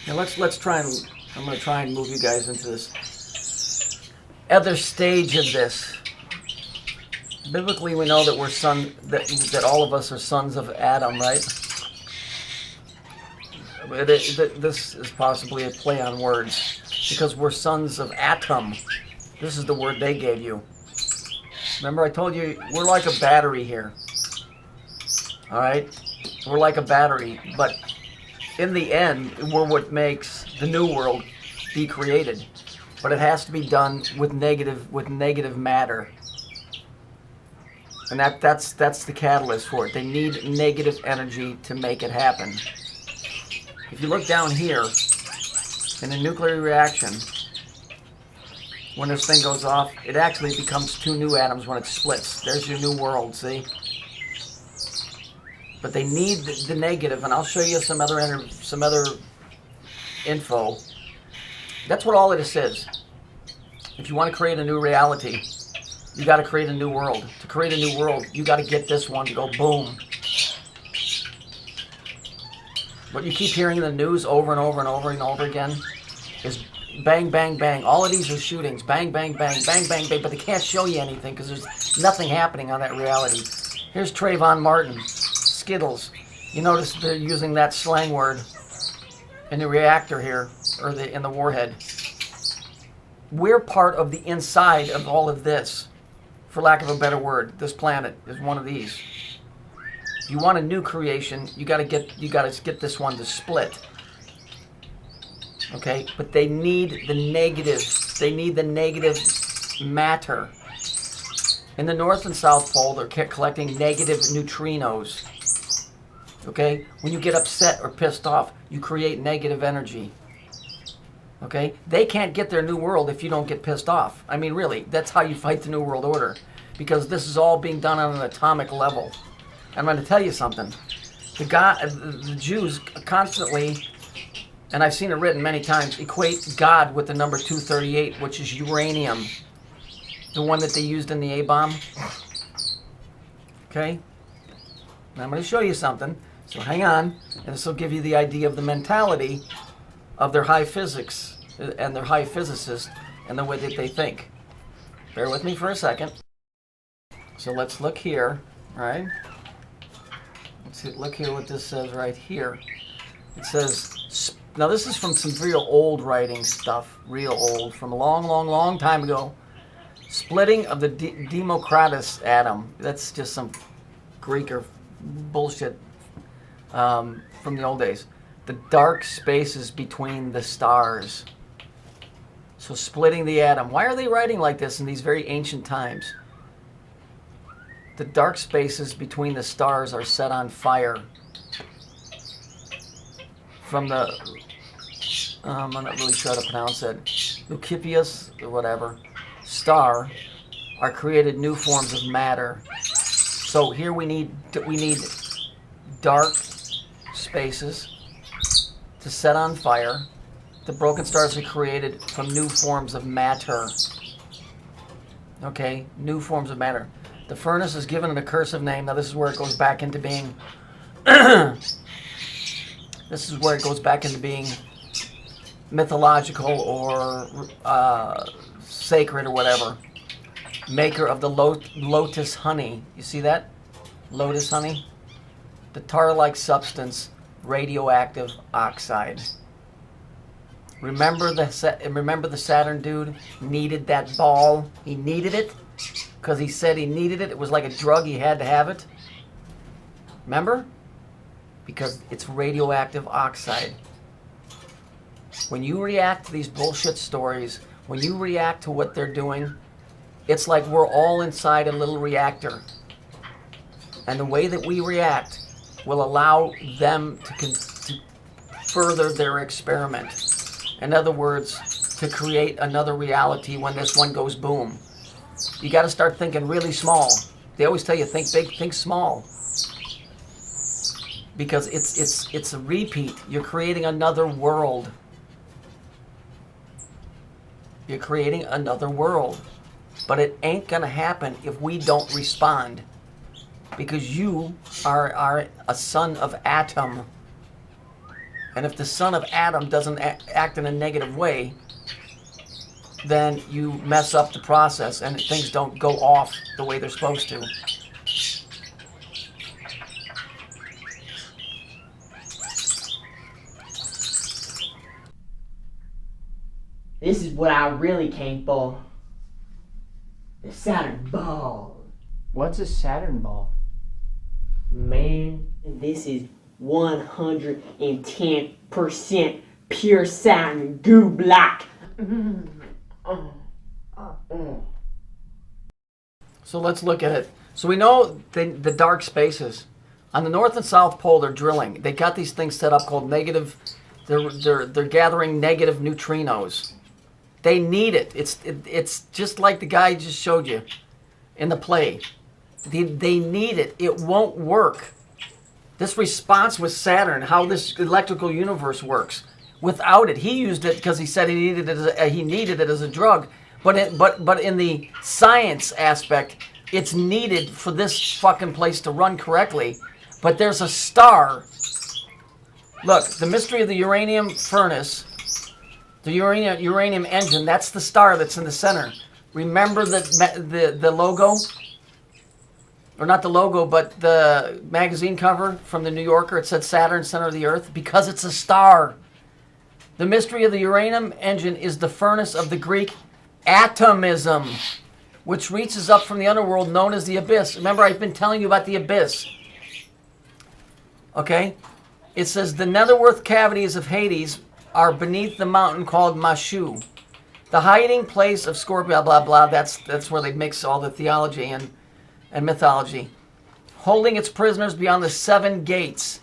Now let's try and I'm going to try and move you guys into this other stage of this. Biblically, we know that we're that all of us are sons of Adam, right? This is possibly a play on words because we're sons of Atom. This is the word they gave you. Remember, I told you we're like a battery here. All right, we're like a battery, but in the end, we're what makes the new world be created. But it has to be done with negative matter. And that's the catalyst for it. They need negative energy to make it happen. If you look down here, in a nuclear reaction, when this thing goes off, it actually becomes two new atoms when it splits. There's your new world, see? But they need the negative, and I'll show you some other info. That's what all of this is. If you want to create a new reality, you got to create a new world. To create a new world, you got to get this one to go boom. What you keep hearing in the news over and over and over and over again is bang, bang, bang. All of these are shootings. Bang, bang, bang, bang, bang, bang. But they can't show you anything because there's nothing happening on that reality. Here's Trayvon Martin, Skittles. You notice they're using that slang word in the reactor here, or in the warhead. We're part of the inside of all of this, for lack of a better word. This planet is one of these. If you want a new creation, you got to get this one to split. Okay, but they need the negative. They need the negative matter. In the North and South Pole, they're collecting negative neutrinos. Okay, when you get upset or pissed off, you create negative energy. Okay, they can't get their new world if you don't get pissed off. I mean, really, that's how you fight the New World Order, because this is all being done on an atomic level. I'm going to tell you something. The Jews constantly, and I've seen it written many times, equate God with the number 238, which is uranium, the one that they used in the A-bomb. Okay? Now I'm going to show you something, so hang on, and this will give you the idea of the mentality of their high physics and their high physicists and the way that they think. Bear with me for a second. So let's look here, all right? Look here what this says right here. It says, now this is from some real old writing stuff, real old, from a long, long, long time ago. Splitting of the Democritus atom. That's just some Greek or bullshit from the old days. The dark spaces between the stars. So splitting the atom. Why are they writing like this in these very ancient times? The dark spaces between the stars are set on fire. From the, I'm not really sure how to pronounce it, Leucippus or whatever, star, are created new forms of matter. So here we need dark spaces to set on fire. The broken stars are created from new forms of matter. Okay, new forms of matter. The furnace is given an accursed name. Now this is where it goes back into being this is where it goes back into being mythological or sacred or whatever. Maker of the lotus honey. You see that? Lotus honey? The tar-like substance, radioactive oxide. Remember the Saturn dude needed that ball? He needed it because he said he needed it. It was like a drug. He had to have it. Remember? Because it's radioactive oxide. When you react to these bullshit stories, when you react to what they're doing, it's like we're all inside a little reactor. And the way that we react will allow them to further their experiment. In other words, to create another reality when this one goes boom. You got to start thinking really small. They always tell you, think big, think small. Because it's a repeat. You're creating another world. You're creating another world. But it ain't going to happen if we don't respond. Because you are a son of Atom. And if the son of Adam doesn't act in a negative way, then you mess up the process and things don't go off the way they're supposed to. This is what I really came for. The Saturn ball. What's a Saturn ball? Man, this is 110% pure Saturn goo black. So let's look at it. So we know the dark spaces. On the North and South Pole, they're drilling. They got these things set up called negative. They're gathering negative neutrinos. They need it. It's just like the guy just showed you in the play. They need it. It won't work. This response with Saturn, how this electrical universe works, without it, he used it because he said he needed it as a drug. But in the science aspect, it's needed for this fucking place to run correctly. But there's a star. Look, the mystery of the uranium furnace, the uranium engine. That's the star that's in the center. Remember the logo. Or not the logo, but the magazine cover from the New Yorker. It said Saturn, center of the Earth, because it's a star. The mystery of the uranium engine is the furnace of the Greek atomism, which reaches up from the underworld known as the abyss. Remember, I've been telling you about the abyss. Okay? It says the netherworth cavities of Hades are beneath the mountain called Mashu. The hiding place of Scorpio, blah, blah, blah. That's where they mix all the theology and mythology, holding its prisoners beyond the 7 gates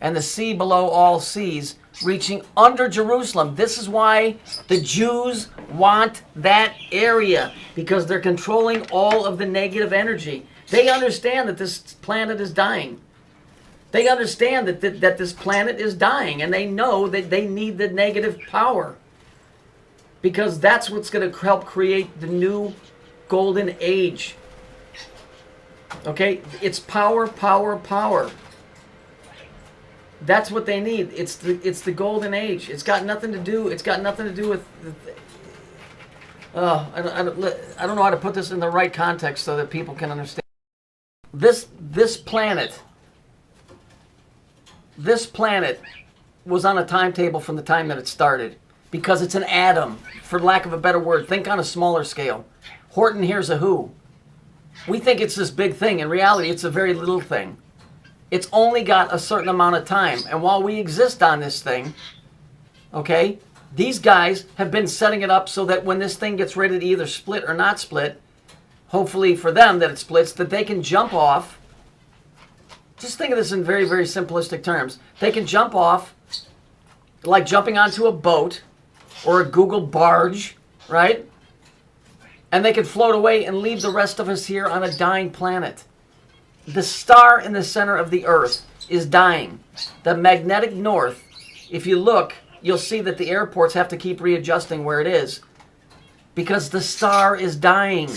and the sea below all seas, reaching under Jerusalem. This is why the Jews want that area, because they're controlling all of the negative energy. They understand that this planet is dying. They understand that this planet is dying, and they know that they need the negative power, because that's what's going to help create the new golden age. Okay, it's power, power, power. That's what they need. It's the golden age. It's got nothing to do. It's got nothing to do with. I don't know how to put this in the right context so that people can understand. This planet was on a timetable from the time that it started, because it's an atom, for lack of a better word. Think on a smaller scale. Horton here's a who. We think it's this big thing. In reality, it's a very little thing. It's only got a certain amount of time. And while we exist on this thing, okay, these guys have been setting it up so that when this thing gets ready to either split or not split, hopefully for them that it splits, that they can jump off. Just think of this in very, very simplistic terms. They can jump off like jumping onto a boat or a Google barge, right? And they can float away and leave the rest of us here on a dying planet. The star in the center of the Earth is dying. The magnetic north, if you look, you'll see that the airports have to keep readjusting where it is, because the star is dying.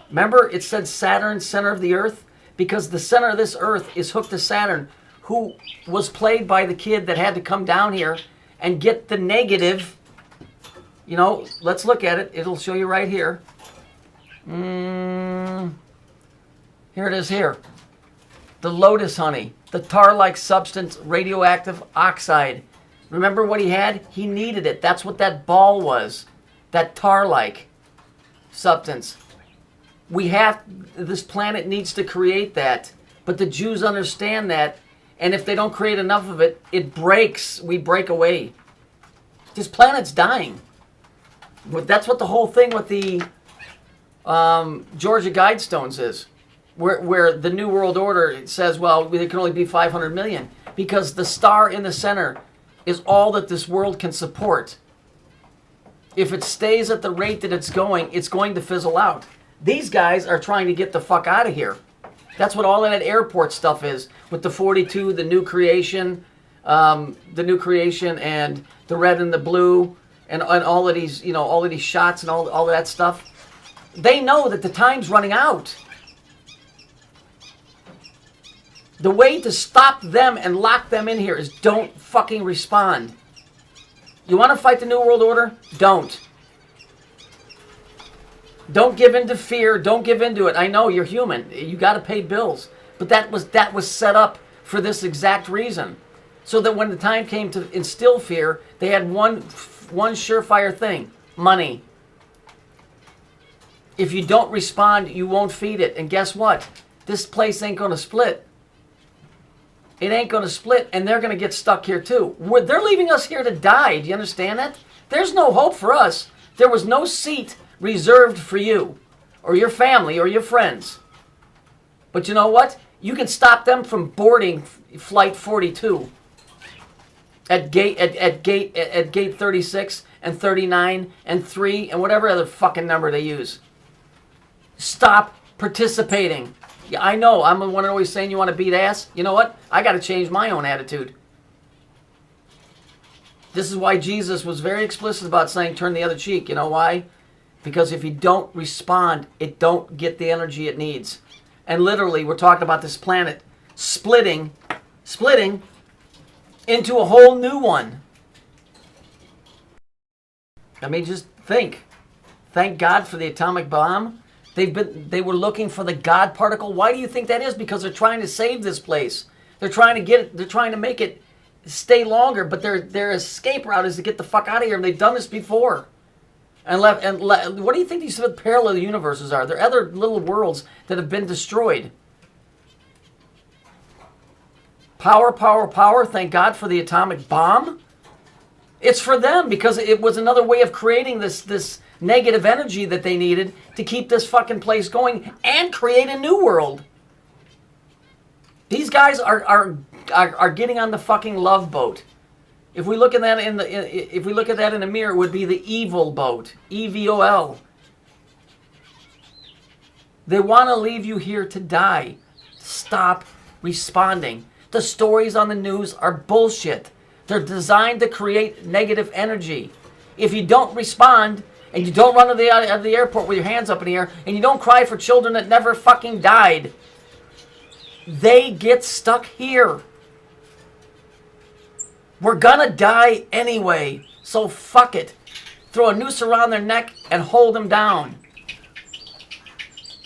Remember, it said Saturn, center of the Earth? Because the center of this Earth is hooked to Saturn, who was played by the kid that had to come down here and get the negative. You know, let's look at it. It'll show you right here. Here it is here. The lotus honey, the tar-like substance, radioactive oxide. Remember what he had? He needed it. That's what that ball was. That tar-like substance. This planet needs to create that. But the Jews understand that. And if they don't create enough of it, it breaks. We break away. This planet's dying. But that's what the whole thing with the Georgia Guidestones is, where the New World Order says, well, there can only be 500 million, because the star in the center is all that this world can support. If it stays at the rate that it's going to fizzle out. These guys are trying to get the fuck out of here. That's what all of that airport stuff is, with the 42, the new creation and the red and the blue. And all of these, you know, all of these shots and all of that stuff. They know that the time's running out. The way to stop them and lock them in here is don't fucking respond. You want to fight the New World Order? Don't. Don't give in to fear. Don't give in to it. I know you're human. You got to pay bills. But that was set up for this exact reason. So that when the time came to instill fear, they had one surefire thing. Money. If you don't respond, you won't feed it. And guess what? This place ain't going to split. It ain't going to split, and they're going to get stuck here too. They're leaving us here to die. Do you understand that? There's no hope for us. There was no seat reserved for you or your family or your friends. But you know what? You can stop them from boarding flight 42 at gate 36 and 39 and 3 and whatever other fucking number they use. Stop participating. Yeah, I know. I'm the one always saying you want to beat ass. You know what? I got to change my own attitude. This is why Jesus was very explicit about saying turn the other cheek. You know why? Because if you don't respond, it don't get the energy it needs. And literally, we're talking about this planet splitting into a whole new one. I mean, just think. Thank God for the atomic bomb. They were looking for the God particle. Why do you think that is? Because they're trying to save this place. They're trying to make it stay longer, but their escape route is to get the fuck out of here. And they've done this before. What do you think these parallel universes are? They're other little worlds that have been destroyed. Power, power, power. Thank God for the atomic bomb. It's for them because it was another way of creating this negative energy that they needed to keep this fucking place going and create a new world. These guys are getting on the fucking love boat. If we look at that in the mirror, it would be the evil boat, EVOL. They want to leave you here to die. Stop responding. The stories on the news are bullshit. They're designed to create negative energy. If you don't respond, and you don't run to the airport with your hands up in the air, and you don't cry for children that never fucking died, they get stuck here. We're gonna die anyway, so fuck it. Throw a noose around their neck and hold them down.